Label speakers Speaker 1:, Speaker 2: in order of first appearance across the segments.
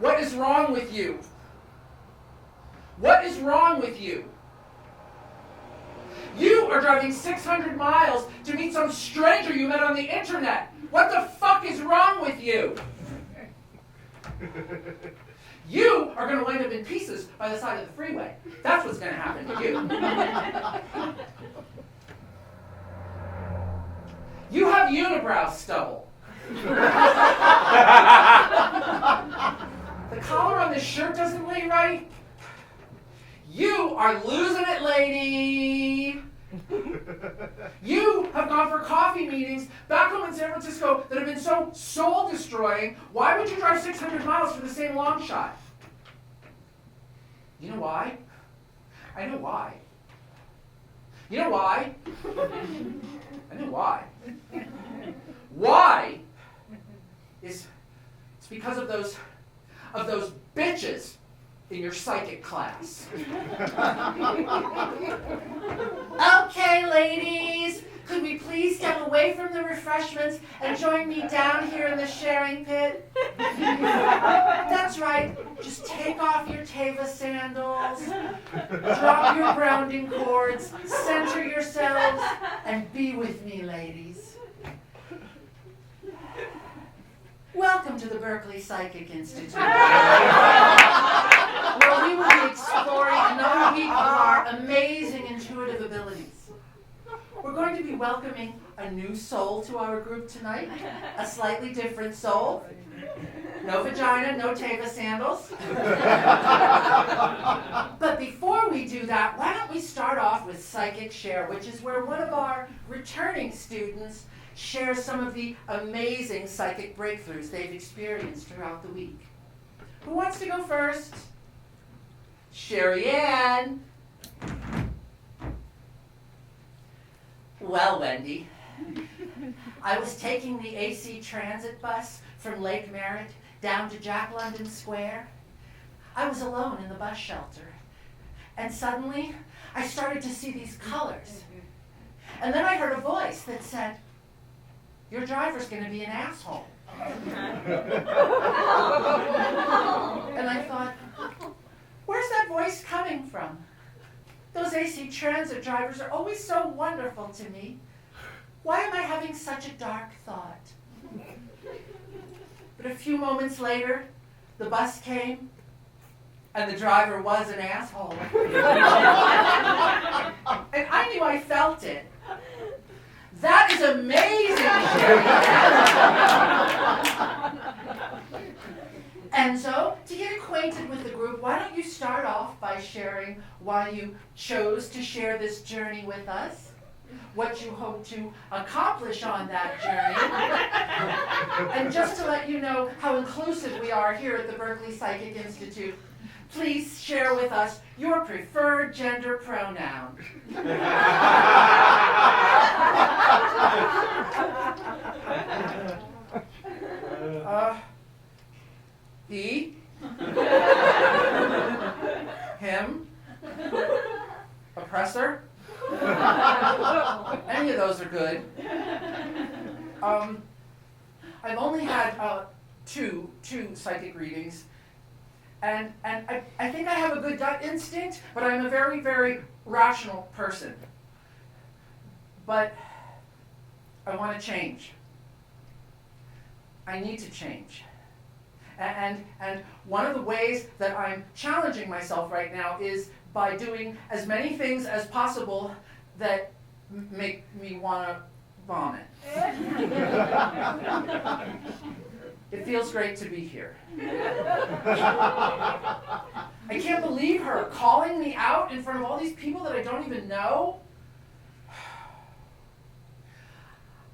Speaker 1: What is wrong with you? What is wrong with you? You are driving 600 miles to meet some stranger you met on the internet. What the fuck is wrong with you? You are going to wind up in pieces by the side of the freeway. That's what's going to happen to you. You have unibrow stubble. The collar on this shirt doesn't lay right. You are losing it, lady. You have gone for coffee meetings back home in San Francisco that have been so soul-destroying. Why would you drive 600 miles for the same long shot? You know why? I know why. You know why? I know why. Why is it's because of those bitches in your psychic class. Okay, ladies, could we please step away from the refreshments and join me down here in the sharing pit? That's right. Just take off your Teva sandals, drop your grounding cords, center yourselves, and be with me, ladies. Welcome to the Berkeley Psychic Institute, where we will be exploring another week of our amazing intuitive abilities. We're going to be welcoming a new soul to our group tonight, a slightly different soul. No vagina, no Teva sandals. But before we do that, why don't we start off with Psychic Share, which is where one of our returning students share some of the amazing psychic breakthroughs they've experienced throughout the week. Who wants to go first? Sherry Ann. Well, Wendy, I was taking the AC transit bus from Lake Merritt down to Jack London Square. I was alone in the bus shelter, and suddenly I started to see these colors. And then I heard a voice that said, "Your driver's going to be an asshole." And I thought, where's that voice coming from? Those AC transit drivers are always so wonderful to me. Why am I having such a dark thought? But a few moments later, the bus came, and the driver was an asshole. And I knew I felt it. That is amazing, Sherry. Enzo, to get acquainted with the group, why don't you start off by sharing why you chose to share this journey with us, what you hope to accomplish on that journey, and just to let you know how inclusive we are here at the Berkeley Psychic Institute, please share with us your preferred gender pronoun. He, him, oppressor. Any of those are good. I've only had two psychic readings, and I think I have a good gut instinct, but I'm a very, very rational person. But I want to change. I need to change. And one of the ways that I'm challenging myself right now is by doing as many things as possible that make me want to vomit. It feels great to be here. I can't believe her calling me out in front of all these people that I don't even know.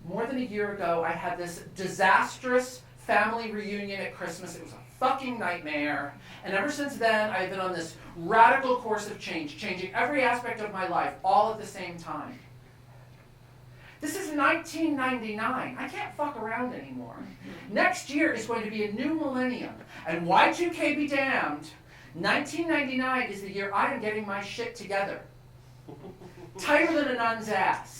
Speaker 1: More than a year ago, I had this disastrous family reunion at Christmas. It was a fucking nightmare. And ever since then, I've been on this radical course of change, changing every aspect of my life, all at the same time. This is 1999. I can't fuck around anymore. Next year is going to be a new millennium. And Y2K be damned, 1999 is the year I am getting my shit together. Tighter than a nun's ass.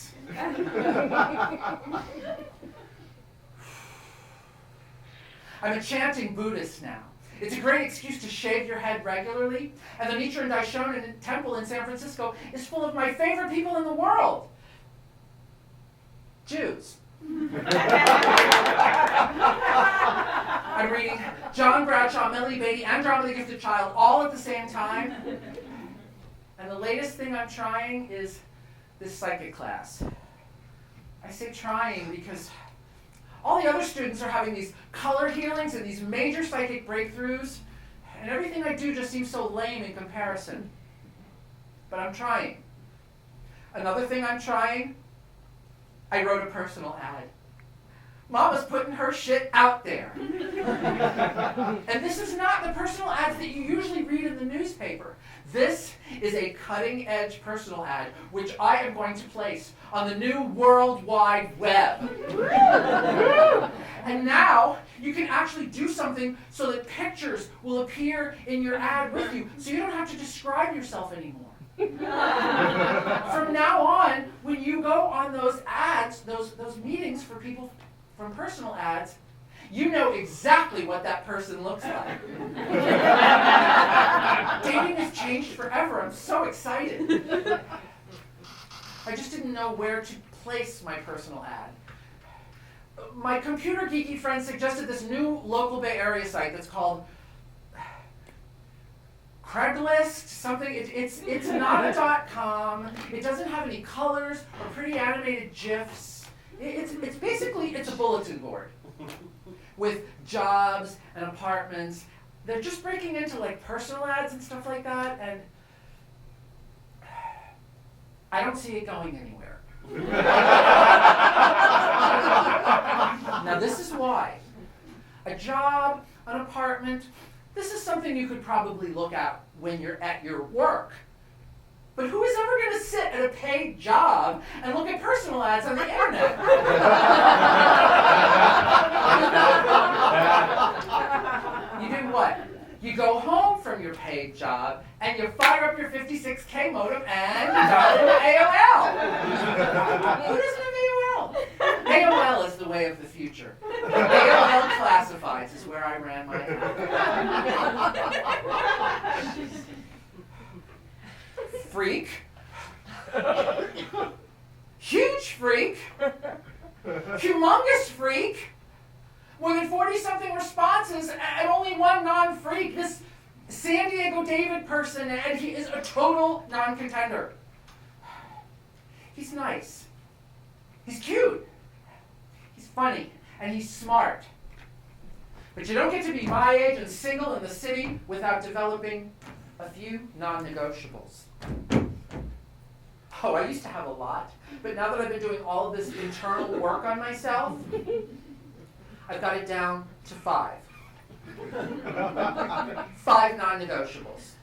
Speaker 1: I'm a chanting Buddhist now. It's a great excuse to shave your head regularly. And the Nichiren Daishonin Temple in San Francisco is full of my favorite people in the world. Jews. I'm reading John Bradshaw, Melody Beattie, and Drama of the Gifted Child all at the same time. And the latest thing I'm trying is this psychic class. I say trying because all the other students are having these color healings and these major psychic breakthroughs, and everything I do just seems so lame in comparison. But I'm trying. Another thing I'm trying, I wrote a personal ad. Mama's putting her shit out there. And this is not the personal ads that you usually read in the newspaper. This is a cutting-edge personal ad, which I am going to place on the new World Wide Web. And now you can actually do something so that pictures will appear in your ad with you, so you don't have to describe yourself anymore. From now on, when you go on those ads, those meetings for people from personal ads, you know exactly what that person looks like. Dating has changed forever. I'm so excited. I just didn't know where to place my personal ad. My computer geeky friend suggested this new local Bay Area site that's called Craigslist, something. It's not a .com. It doesn't have any colors or pretty animated GIFs. It's basically a bulletin board with jobs and apartments. They're just breaking into like personal ads and stuff like that, and I don't see it going anywhere. Now this is why. A job, an apartment, this is something you could probably look at when you're at your work. But who is ever going to sit at a paid job and look at personal ads on the internet? You do what? You go home from your paid job and you fire up your 56K modem and you dial into AOL. Who doesn't have AOL? AOL is the way of the future. AOL Classifieds is where I ran my ad. Freak. Huge freak. Humongous freak. More than 40-something responses and only one non-freak. This San Diego David person, and he is a total non-contender. He's nice. He's cute. He's funny. And he's smart. But you don't get to be my age and single in the city without developing a few non-negotiables. Oh, I used to have a lot, but now that I've been doing all of this internal work on myself, I've got it down to 5. 5 non-negotiables.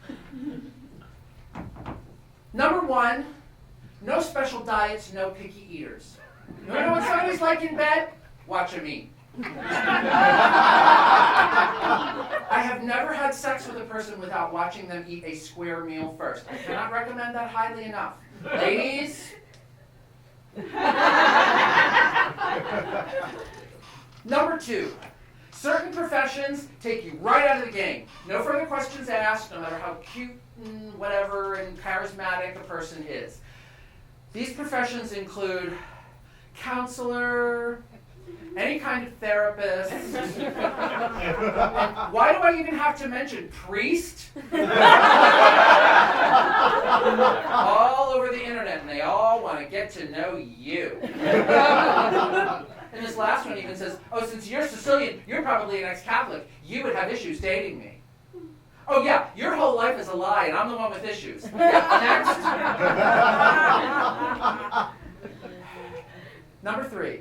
Speaker 1: Number 1, no special diets, no picky eaters. You want to know what somebody's like in bed? Watch them eat. I have never had sex with a person without watching them eat a square meal first. I cannot recommend that highly enough. Ladies. Number 2, certain professions take you right out of the game. No further questions asked, no matter how cute and whatever and charismatic a person is. These professions include counselor, any kind of therapist. Why do I even have to mention priest? All over the internet, and they all want to get to know you. And this last one even says, oh, since you're Sicilian, you're probably an ex-Catholic. You would have issues dating me. Oh yeah, your whole life is a lie, and I'm the one with issues. Next. Number 3.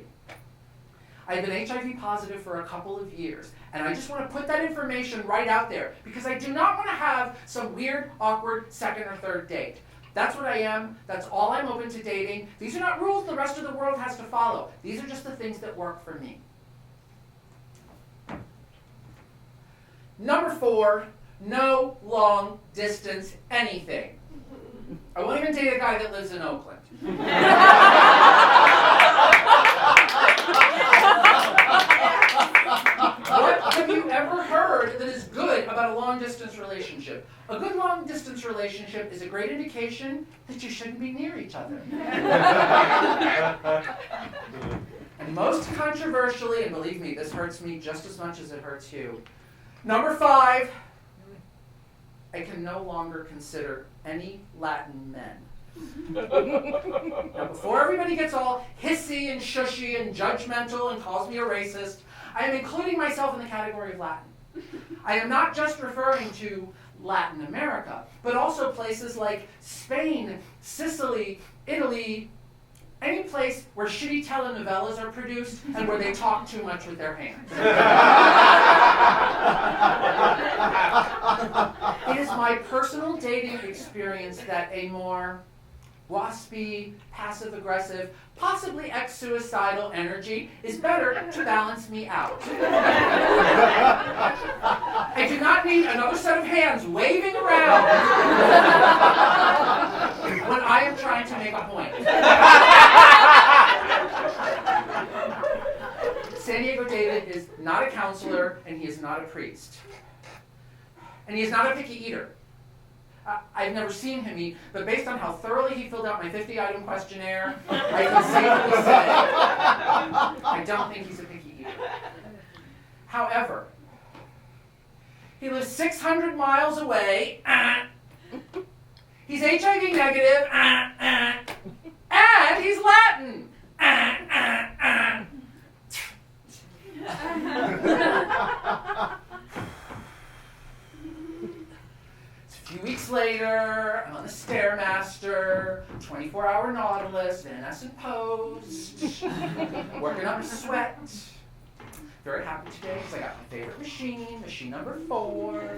Speaker 1: I've been HIV positive for a couple of years, and I just want to put that information right out there because I do not want to have some weird, awkward second or third date. That's what I am. That's all I'm open to dating. These are not rules the rest of the world has to follow. These are just the things that work for me. Number 4, no long distance anything. I won't even date a guy that lives in Oakland. What have you ever heard that is good about a long-distance relationship? A good long-distance relationship is a great indication that you shouldn't be near each other. And most controversially, and believe me, this hurts me just as much as it hurts you. Number 5, I can no longer consider any Latin men. Now, before everybody gets all hissy and shushy and judgmental and calls me a racist, I am including myself in the category of Latin. I am not just referring to Latin America, but also places like Spain, Sicily, Italy, any place where shitty telenovelas are produced and where they talk too much with their hands. It is my personal dating experience that a more waspy, passive-aggressive, possibly ex-suicidal energy is better to balance me out. I do not need another set of hands waving around when I am trying to make a point. San Diego David is not a counselor, and he is not a priest. And he is not a picky eater. I've never seen him eat, but based on how thoroughly he filled out my 50-item questionnaire, I can safely say I don't think he's a picky eater. However, he lives 600 miles away, he's HIV negative, and he's Latin. A few weeks later, I'm on the Stairmaster, 24-hour Nautilus, Van Essen Post, working up a sweat. Very happy today because I got my favorite machine number 4, where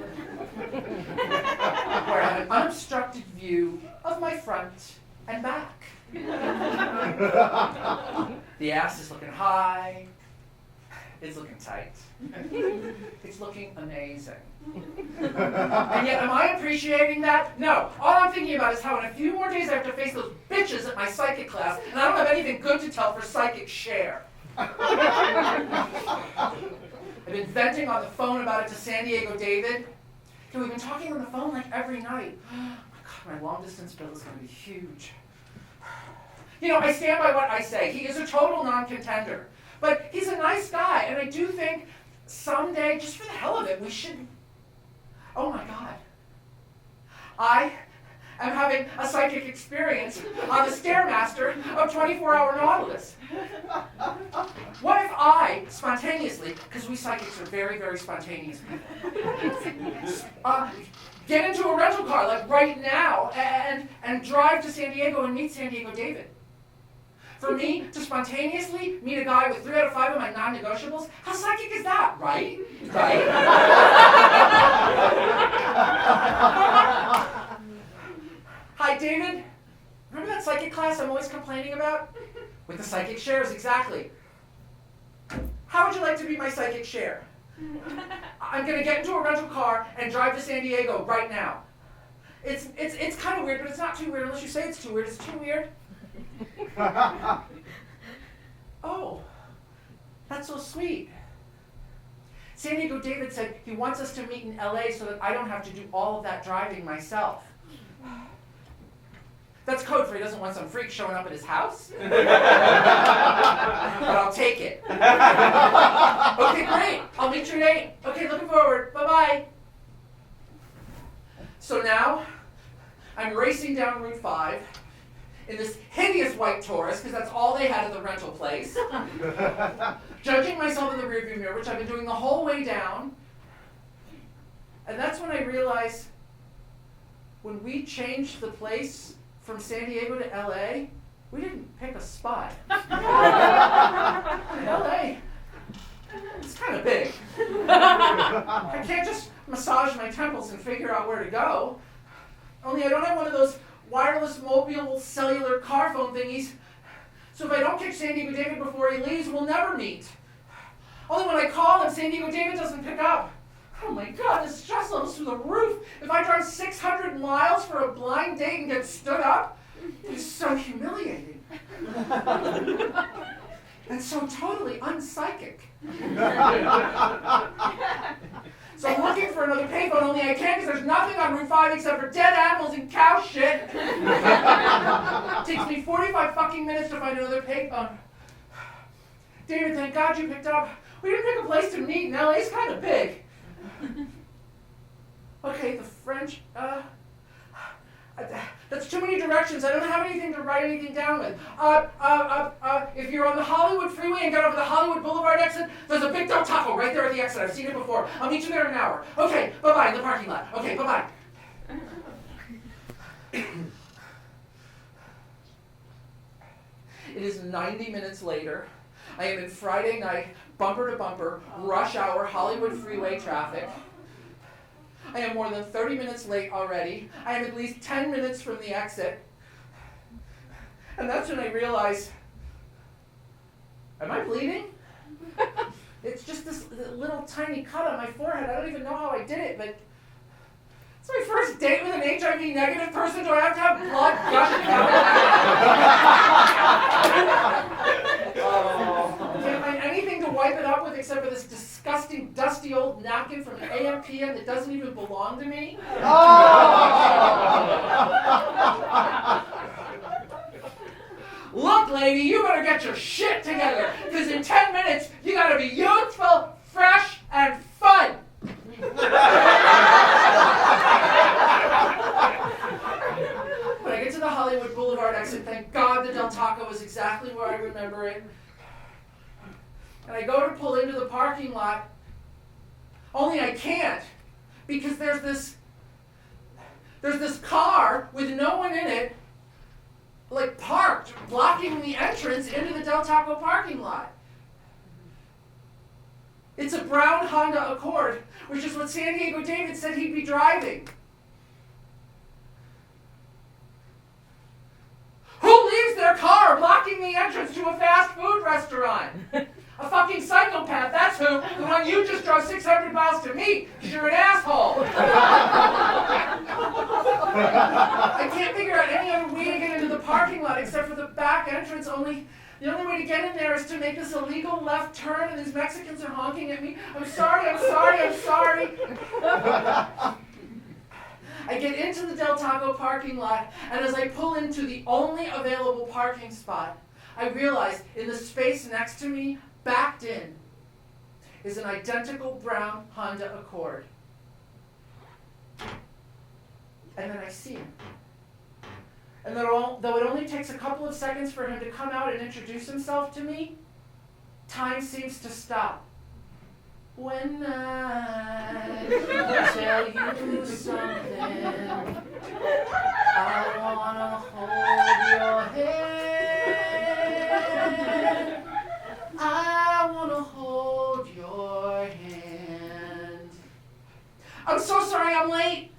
Speaker 1: I have an unobstructed view of my front and back. The ass is looking high. It's looking tight. It's looking amazing. And yet, am I appreciating that? No. All I'm thinking about is how in a few more days I have to face those bitches at my psychic class, and I don't have anything good to tell for psychic share. I've been venting on the phone about it to San Diego David. And we've been talking on the phone like every night. Oh my God, my long distance bill is going to be huge. You know, I stand by what I say. He is a total non-contender. But he's a nice guy, and I do think someday, just for the hell of it, we should... Oh my God. I am having a psychic experience on the Stairmaster of 24-hour Nautilus. What if I, spontaneously, because we psychics are very, very spontaneous people, get into a rental car, like right now, and drive to San Diego and meet San Diego David? For me to spontaneously meet a guy with 3 out of 5 of my non-negotiables, how psychic is that, right? Right? Hi, David. Remember that psychic class I'm always complaining about? With the psychic shares, exactly. How would you like to be my psychic share? I'm going to get into a rental car and drive to San Diego right now. It's kind of weird, but it's not too weird unless you say it's too weird. Is it too weird? Oh, that's so sweet. San Diego David said he wants us to meet in LA so that I don't have to do all of that driving myself. That's code for he doesn't want some freak showing up at his house. But I'll take it. Okay, great. I'll meet your name. Okay, looking forward. Bye-bye. So now, I'm racing down Route 5 in this hideous white Taurus, because that's all they had at the rental place, judging myself in the rearview mirror, which I've been doing the whole way down. And that's when I realized when we changed the place from San Diego to LA, we didn't pick a spot. LA, it's kind of big. I can't just massage my temples and figure out where to go. Only I don't have one of those wireless mobile cellular car phone thingies. So if I don't catch San Diego David before he leaves, we'll never meet. Only when I call him, San Diego David doesn't pick up. Oh my God, the stress level's through the roof. If I drive 600 miles for a blind date and get stood up, it's so humiliating. And so totally unpsychic. only I can't because there's nothing on Route 5 except for dead animals and cow shit. It takes me 45 fucking minutes to find another payphone. David, thank God you picked up. We didn't pick a place to meet. Now it's kind of big. Okay, the French, that's too many directions. I don't have anything to write anything down with. If you're on the Hollywood freeway and get over the Hollywood Boulevard exit, there's a big Del Taco right there at the exit. I've seen it before. I'll meet you there in an hour. Okay, bye-bye in the parking lot. Okay, bye-bye. It is 90 minutes later. I am in Friday night, bumper to bumper, rush hour, Hollywood freeway traffic. I am more than 30 minutes late already. I am at least 10 minutes from the exit. And that's when I realize, am I bleeding? It's just this little tiny cut on my forehead. I don't even know how I did it, but it's my first date with an HIV negative person. Do I have to have blood gushing out? Can't find anything to wipe it up with except for this disgusting, dusty old napkin from an AM/PM that doesn't even belong to me. Look, lady, you better get your shit together, because in 10 minutes, you gotta be youthful, fresh, and fun. When I get to the Hollywood Boulevard exit, thank God the Del Taco is exactly where I remember it. And I go to pull into the parking lot, only I can't, because there's this car with no one in it, like parked, blocking the entrance into the Del Taco parking lot. It's a brown Honda Accord, which is what San Diego David said he'd be driving. Who leaves their car blocking the entrance to a fast food restaurant? A fucking psychopath, that's who. The one you just drove 600 miles to meet, because you're an asshole. I can't figure out any other way to get into the parking lot except for the back entrance. The only way to get in there is to make this illegal left turn, and these Mexicans are honking at me. I'm sorry. I get into the Del Taco parking lot, and as I pull into the only available parking spot, I realize in the space next to me, backed in, is an identical brown Honda Accord. And then I see him. And though it only takes a couple of seconds for him to come out and introduce himself to me, time seems to stop. When I tell you something, I wanna hold your hand. I wanna hold your hand. I'm so sorry I'm late.